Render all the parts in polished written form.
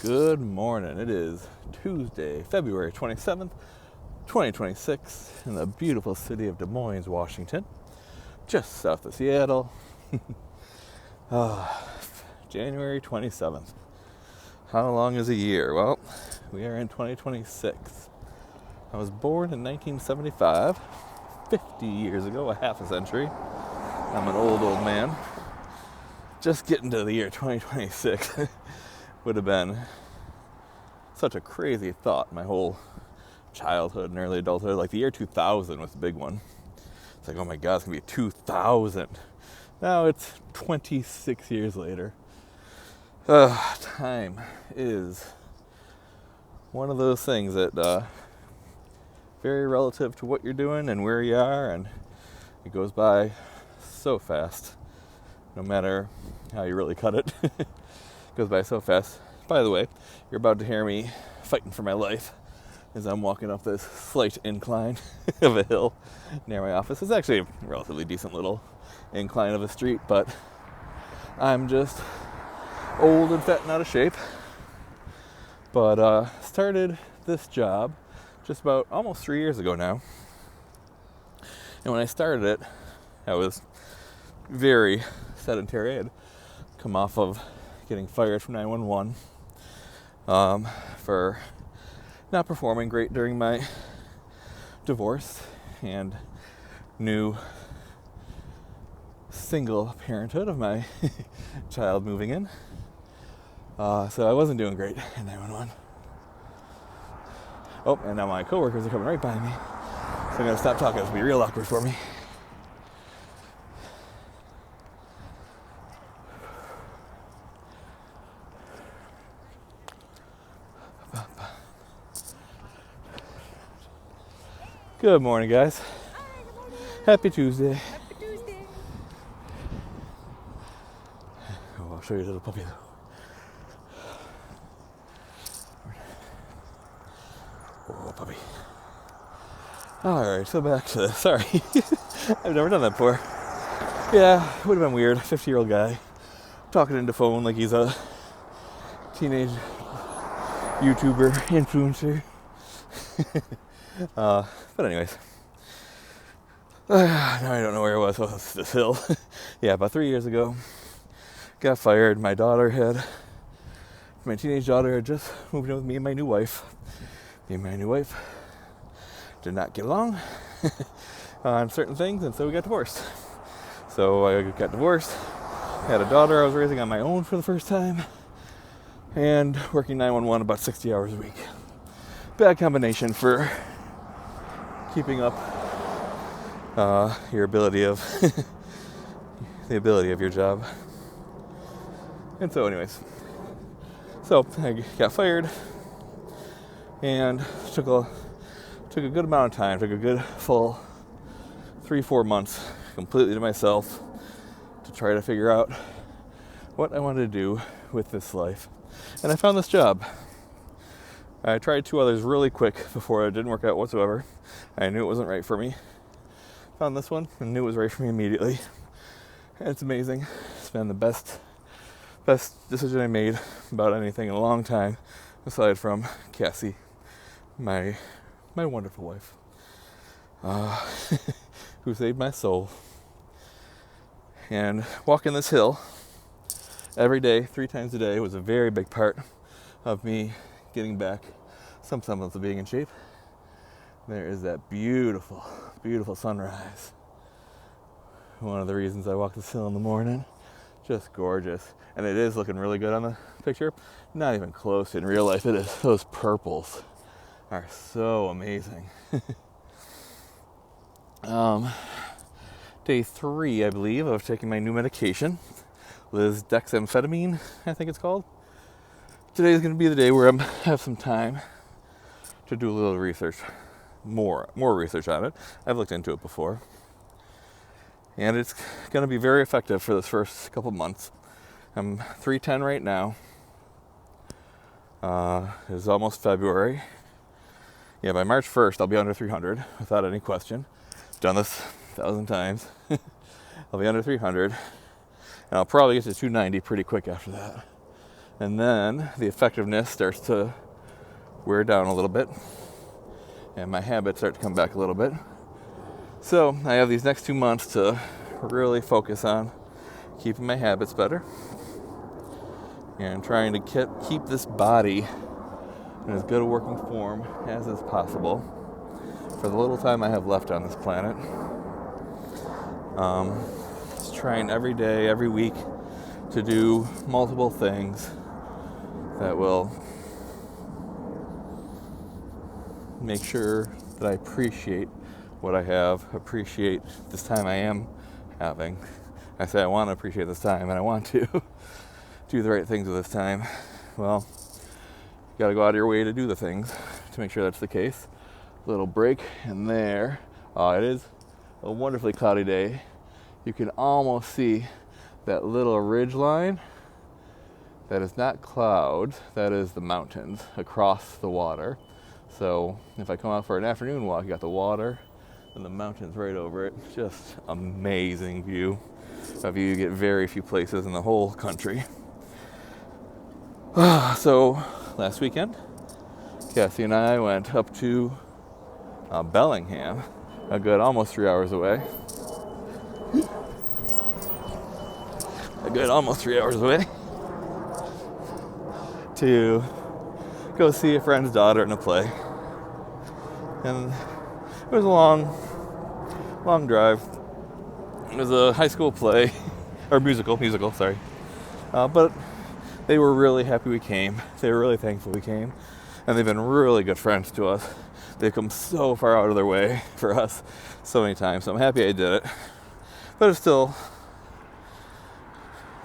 Good morning. It is Tuesday, February 27th, 2026, in the beautiful city of Des Moines, Washington, just south of Seattle. January 27th. How long is a year? Well, we are in 2026. I was born in 1975, 50 years ago, a half a century. I'm an old man. Just getting to the year 2026 would have been such a crazy thought my whole childhood and early adulthood. Like the year 2000 was the big one. It's like, oh my God, it's going to be 2000. Now it's 26 years later. Time is one of those things that very relative to what you're doing and where you are, and it goes by so fast. No matter how you really cut it, it goes by so fast. By the way, you're about to hear me fighting for my life as I'm walking up this slight incline of a hill near my office. It's actually a relatively decent little incline of a street, but I'm just old and fat and out of shape. But started this job just about almost 3 years ago now. And when I started it, I was very sedentary. I had come off of getting fired from 911 for not performing great during my divorce and new single parenthood of my child moving in. So I wasn't doing great in 911. Oh, and now my coworkers are coming right by me. So I'm going to stop talking. It'll be real awkward for me. Good morning, guys. Hi, good morning. Happy Tuesday. Happy Tuesday. Oh, I'll show you a little puppy, though. Oh, puppy. Alright, so back to this. Sorry. I've never done that before. Yeah, it would have been weird. 50-year-old guy talking into phone like he's a teenage YouTuber, influencer. But anyways, now I don't know where I was. Oh, it's this hill. Yeah, about 3 years ago, got fired. My teenage daughter had just moved in with me and my new wife. Me and my new wife did not get along on certain things, and so we got divorced. So I got divorced, had a daughter I was raising on my own for the first time, and working 911 about 60 hours a week. Bad combination for keeping up your ability of the ability of your job. And so anyways, so I got fired and took a good amount of time, took a good full 3-4 months completely to myself to try to figure out what I wanted to do with this life. And I found this job. I tried 2 others really quick before it didn't work out whatsoever. I knew it wasn't right for me. Found this one and knew it was right for me immediately. And it's amazing. It's been the best decision I made about anything in a long time, aside from Cassie, my wonderful wife, who saved my soul. And walking this hill every day, 3 times a day, was a very big part of me getting back some semblance of being in shape. There is that beautiful, beautiful sunrise. One of the reasons I walk this hill in the morning. Just gorgeous. And it is looking really good on the picture. Not even close in real life. It is. Those purples are so amazing. Day 3, I believe, of taking my new medication. Lisdexamfetamine, I think it's called. Today is going to be the day where I have some time to do a little research, more research on it. I've looked into it before, and it's going to be very effective for this first couple months. I'm 310 right now. It's almost February. Yeah, by March 1st, I'll be under 300 without any question. Done this 1,000 times. I'll be under 300, and I'll probably get to 290 pretty quick after that. And then the effectiveness starts to wear down a little bit, and my habits start to come back a little bit. So I have these next 2 months to really focus on keeping my habits better and trying to keep this body in as good a working form as is possible for the little time I have left on this planet. Just trying every day, every week to do multiple things that will make sure that I appreciate what I have, appreciate this time I am having. I say I want to appreciate this time, and I want to do the right things with this time. Well, you got to go out of your way to do the things to make sure that's the case. Little break, and there. It is a wonderfully cloudy day. You can almost see that little ridge line. That is not clouds, that is the mountains across the water. So if I come out for an afternoon walk, you got the water and the mountains right over it. Just amazing view. A view you get very few places in the whole country. So last weekend, Cassie and I went up to Bellingham, a good almost 3 hours away. To go see a friend's daughter in a play. And it was a long drive. It was a high school play, or musical, sorry. But they were really happy we came. They were really thankful we came. And they've been really good friends to us. They've come so far out of their way for us so many times. So I'm happy I did it. But it's still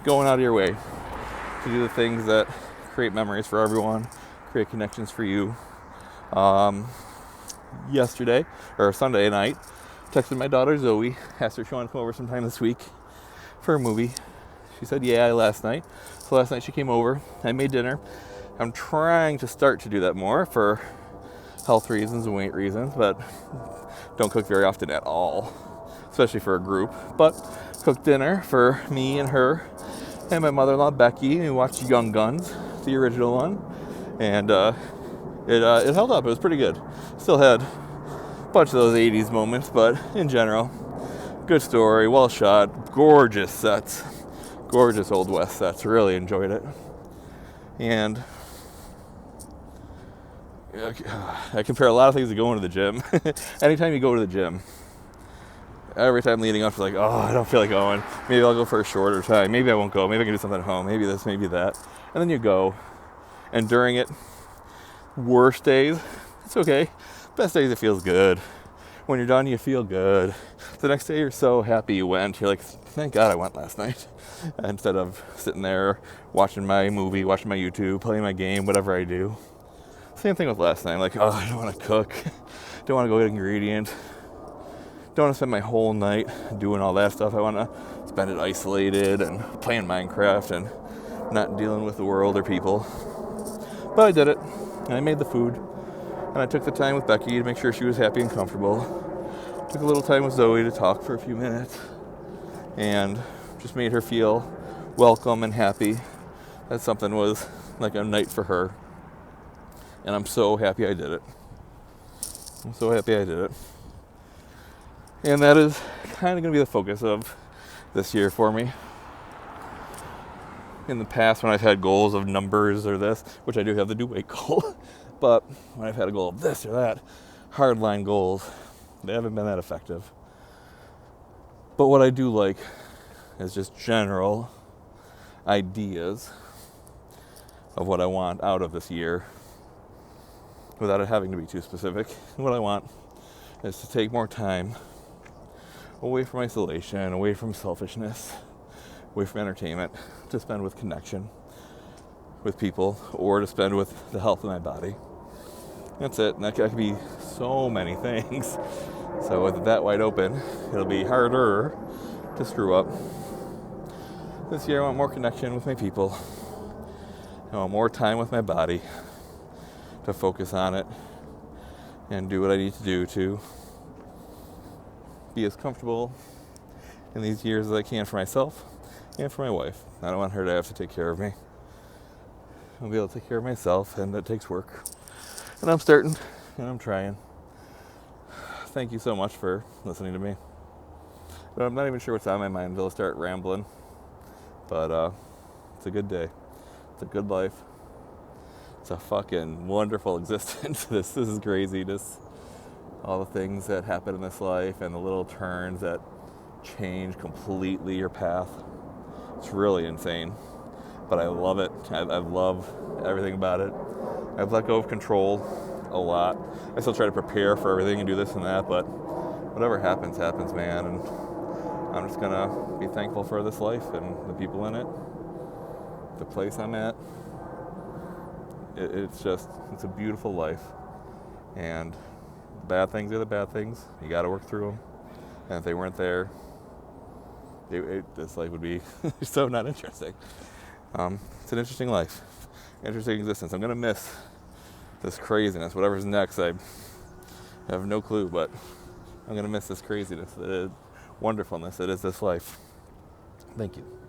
going out of your way to do the things that create memories for everyone, create connections for you. Sunday night, texted my daughter Zoe, asked her if she wanted to come over sometime this week for a movie. She said yeah last night. So last night she came over. I made dinner. I'm trying to start to do that more for health reasons and weight reasons, but don't cook very often at all, especially for a group. But cooked dinner for me and her and my mother-in-law Becky, and we watched Young Guns, the original one, and it held up. It was pretty good. Still had a bunch of those 80s moments, but in general, good story, well shot, gorgeous sets, gorgeous Old West sets. Really enjoyed it. And I compare a lot of things to going to the gym. Anytime you go to the gym, every time leading up to like, I don't feel like going. Maybe I'll go for a shorter time. Maybe I won't go. Maybe I can do something at home. Maybe this, maybe that. And then you go. And during it, worst days, it's okay. Best days, it feels good. When you're done, you feel good. The next day, you're so happy you went. You're like, thank God I went last night. Instead of sitting there watching my movie, watching my YouTube, playing my game, whatever I do. Same thing with last night. Like, I don't want to cook. Don't want to go get ingredients. Don't want to spend my whole night doing all that stuff. I want to spend it isolated and playing Minecraft and not dealing with the world or people. But I did it. And I made the food. And I took the time with Becky to make sure she was happy and comfortable. Took a little time with Zoe to talk for a few minutes. And just made her feel welcome and happy that something was like a night for her. And I'm so happy I did it. And that is kind of going to be the focus of this year for me. In the past, when I've had goals of numbers or this, which I do have the do weight goal, but when I've had a goal of this or that, hardline goals, they haven't been that effective. But what I do like is just general ideas of what I want out of this year without it having to be too specific. What I want is to take more time away from isolation, away from selfishness, away from entertainment, to spend with connection with people, or to spend with the health of my body. That's it. And that could be so many things. So with that wide open, it'll be harder to screw up. This year I want more connection with my people. I want more time with my body to focus on it and do what I need to do to be as comfortable in these years as I can for myself and for my wife. I don't want her to have to take care of me. I'll be able to take care of myself, and that takes work. And I'm starting, and I'm trying. Thank you so much for listening to me. But I'm not even sure what's on my mind. I'll start rambling. But it's a good day. It's a good life. It's a fucking wonderful existence. This is crazy. All the things that happen in this life and the little turns that change completely your path. It's really insane. But I love it. I love everything about it. I've let go of control a lot. I still try to prepare for everything and do this and that, but whatever happens, happens, man. And I'm just gonna be thankful for this life and the people in it, the place I'm at. It's a beautiful life. And bad things are the bad things. You gotta work through them. And if they weren't there, this life would be so not interesting. It's an interesting life, interesting existence. I'm gonna miss this craziness. Whatever's next, I have no clue, but I'm gonna miss this craziness, the wonderfulness that is this life. Thank you.